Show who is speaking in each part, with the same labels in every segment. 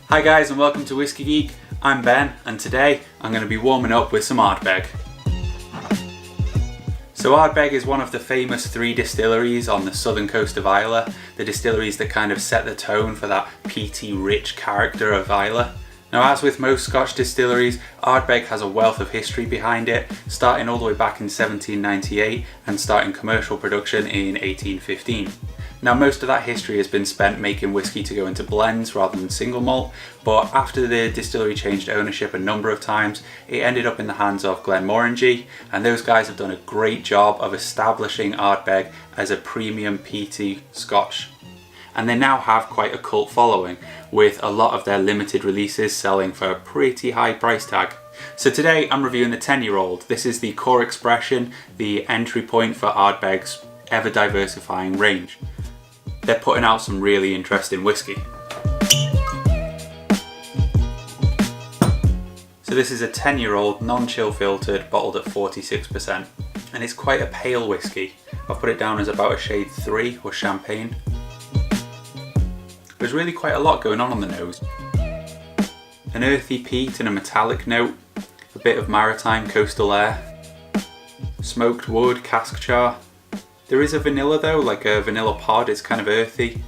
Speaker 1: Hi guys and welcome to Whiskey Geek. I'm Ben and today I'm going to be warming up with some Ardbeg. So Ardbeg is one of the famous 3 distilleries on the southern coast of Islay, the distilleries that kind of set the tone for that peaty, rich character of Islay. Now, as with most Scotch distilleries, Ardbeg has a wealth of history behind it, starting all the way back in 1798 and starting commercial production in 1815. Now, most of that history has been spent making whiskey to go into blends rather than single malt, but after the distillery changed ownership a number of times, it ended up in the hands of Glenmorangie, and those guys have done a great job of establishing Ardbeg as a premium peaty Scotch. And they now have quite a cult following, with a lot of their limited releases selling for a pretty high price tag. So today I'm reviewing the 10-year-old. This is the core expression, the entry point for Ardbeg's ever diversifying range. They're putting out some really interesting whiskey. So this is a 10-year-old non-chill filtered, bottled at 46%, and it's quite a pale whiskey. I've put it down as about a shade 3 or champagne. There's really quite a lot going on the nose. An earthy peat and a metallic note, a bit of maritime coastal air, smoked wood, cask char. There is a vanilla though, like a vanilla pod. It's kind of earthy,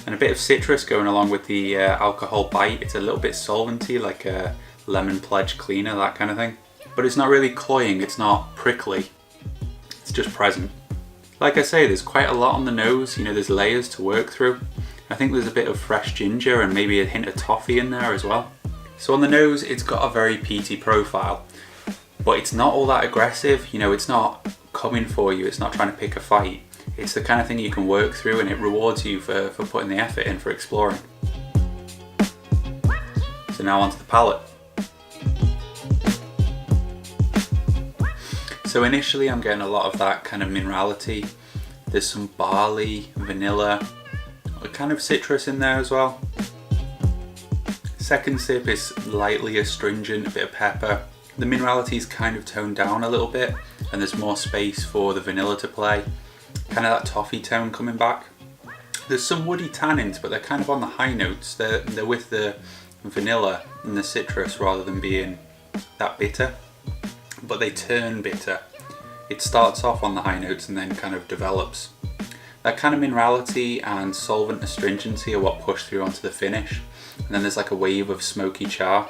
Speaker 1: and a bit of citrus going along with the alcohol bite. It's a little bit solventy, like a lemon pledge cleaner, that kind of thing. But it's not really cloying, it's not prickly, it's just present. Like I say, there's quite a lot on the nose, there's layers to work through. I think there's a bit of fresh ginger and maybe a hint of toffee in there as well. So on the nose, it's got a very peaty profile, but it's not all that aggressive. It's not coming for you, it's not trying to pick a fight. It's the kind of thing you can work through, and it rewards you for putting the effort in for exploring. So now onto the palate. So initially I'm getting a lot of that kind of minerality. There's some barley, vanilla, a kind of citrus in there as well. Second sip is lightly astringent, a bit of pepper. The minerality is kind of toned down a little bit, and there's more space for the vanilla to play. Kind of that toffee tone coming back. There's some woody tannins, but they're kind of on the high notes. They're with the vanilla and the citrus rather than being that bitter. But they turn bitter. It starts off on the high notes and then kind of develops. That kind of minerality and solvent astringency are what push through onto the finish. And then there's like a wave of smoky char.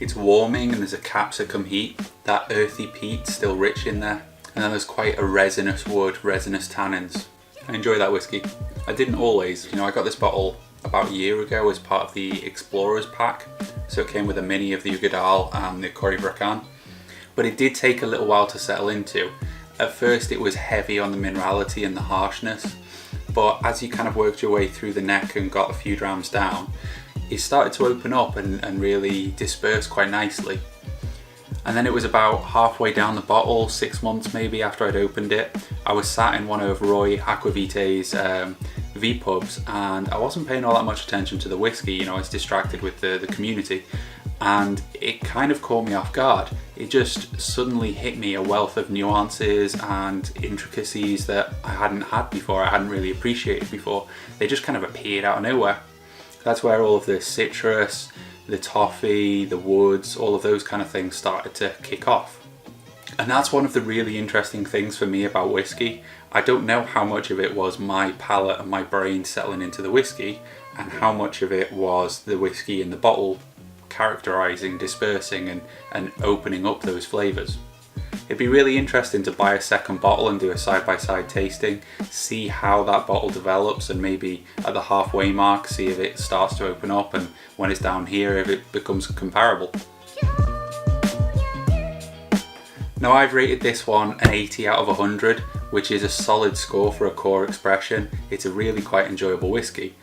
Speaker 1: It's warming and there's a capsicum heat. That earthy peat still rich in there. And then there's quite a resinous wood, resinous tannins. I enjoy that whiskey. I didn't always. I got this bottle about a year ago as part of the Explorers pack. So it came with a mini of the Ugadal and the Corryvreckan. But it did take a little while to settle into. At first it was heavy on the minerality and the harshness, but as you kind of worked your way through the neck and got a few drams down, it started to open up and really disperse quite nicely. And then it was about halfway down the bottle, 6 months maybe after I'd opened it, I was sat in one of Roy Aquavite's V-pubs, and I wasn't paying all that much attention to the whiskey. I was distracted with the community, and it kind of caught me off guard. It just suddenly hit me a wealth of nuances and intricacies that I hadn't had before, I hadn't really appreciated before. They just kind of appeared out of nowhere. That's where all of the citrus, the toffee, the woods, all of those kind of things started to kick off. And that's one of the really interesting things for me about whiskey. I don't know how much of it was my palate and my brain settling into the whiskey, and how much of it was the whiskey in the bottle characterizing, dispersing and opening up those flavors. It'd be really interesting to buy a second bottle and do a side-by-side tasting, see how that bottle develops, and maybe at the halfway mark see if it starts to open up, and when it's down here if it becomes comparable. Now, I've rated this one an 80 out of 100, which is a solid score for a core expression. It's a really quite enjoyable whiskey.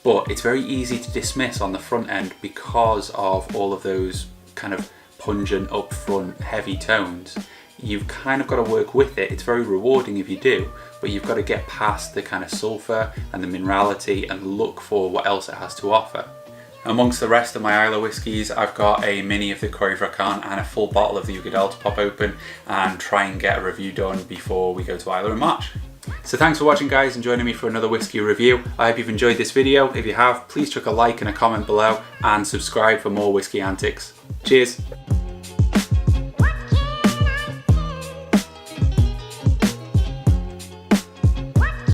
Speaker 1: But it's very easy to dismiss on the front end because of all of those kind of pungent, upfront, heavy tones. You've kind of got to work with it. It's very rewarding if you do, but you've got to get past the kind of sulphur and the minerality and look for what else it has to offer. Amongst the rest of my Islay whiskies, I've got a mini of the Corryvreckan and a full bottle of the Ugadal to pop open and try and get a review done before we go to Islay in March. So thanks for watching guys and joining me for another whiskey review. I hope you've enjoyed this video. If you have, please chuck a like and a comment below and subscribe for more whiskey antics. Cheers.